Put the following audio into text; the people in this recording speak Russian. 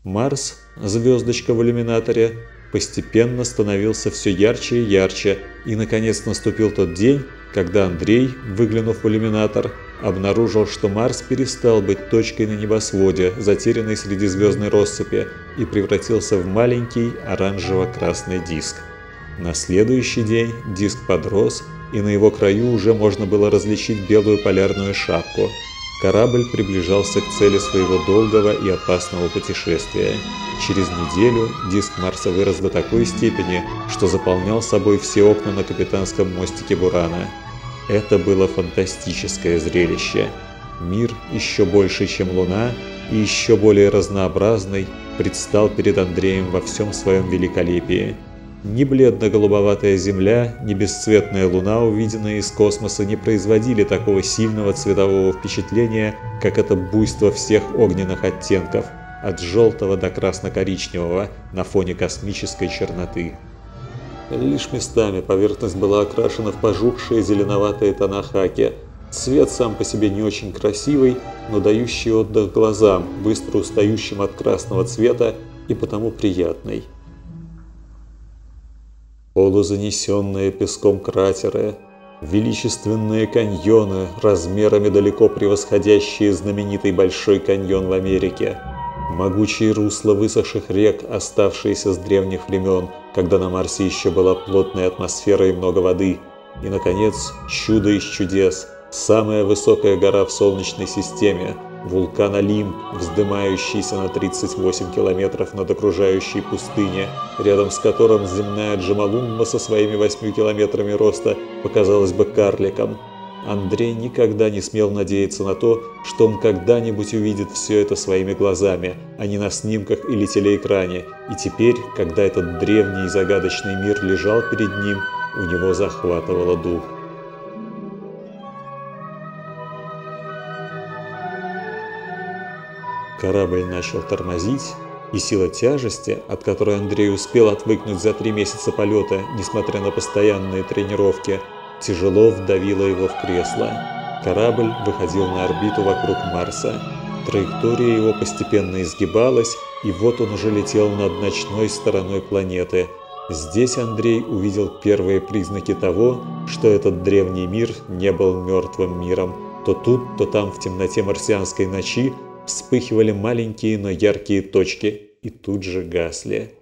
Марс, звездочка в иллюминаторе, постепенно становился все ярче и ярче, и наконец наступил тот день, когда Андрей, выглянув в иллюминатор, обнаружил, что Марс перестал быть точкой на небосводе, затерянной среди звездной россыпи, и превратился в маленький оранжево-красный диск. На следующий день диск подрос, и на его краю уже можно было различить белую полярную шапку. Корабль приближался к цели своего долгого и опасного путешествия. Через неделю диск Марса вырос до такой степени, что заполнял собой все окна на капитанском мостике Бурана. Это было фантастическое зрелище. Мир, еще больше, чем Луна, и еще более разнообразный, предстал перед Андреем во всем своем великолепии. Ни бледно-голубоватая Земля, ни бесцветная Луна, увиденные из космоса, не производили такого сильного цветового впечатления, как это буйство всех огненных оттенков, от желтого до красно-коричневого на фоне космической черноты. Лишь местами поверхность была окрашена в пожухшие зеленоватые тона хаки. Цвет сам по себе не очень красивый, но дающий отдых глазам, быстро устающим от красного цвета и потому приятный. Полузанесенные песком кратеры, величественные каньоны, размерами далеко превосходящие знаменитый Большой каньон в Америке, могучие русла высохших рек, оставшиеся с древних времен, когда на Марсе еще была плотная атмосфера и много воды, и, наконец, чудо из чудес, самая высокая гора в Солнечной системе, вулкан Олимп, вздымающийся на 38 километров над окружающей пустыней, рядом с которым земная Джомолунгма со своими 8 километрами роста показалась бы карликом. Андрей никогда не смел надеяться на то, что он когда-нибудь увидит все это своими глазами, а не на снимках или телеэкране, и теперь, когда этот древний и загадочный мир лежал перед ним, у него захватывало дух. Корабль начал тормозить, и сила тяжести, от которой Андрей успел отвыкнуть за 3 месяца полета, несмотря на постоянные тренировки, тяжело вдавила его в кресло. Корабль выходил на орбиту вокруг Марса. Траектория его постепенно изгибалась, и вот он уже летел над ночной стороной планеты. Здесь Андрей увидел первые признаки того, что этот древний мир не был мертвым миром. То тут, то там в темноте марсианской ночи вспыхивали маленькие, но яркие точки и тут же гасли.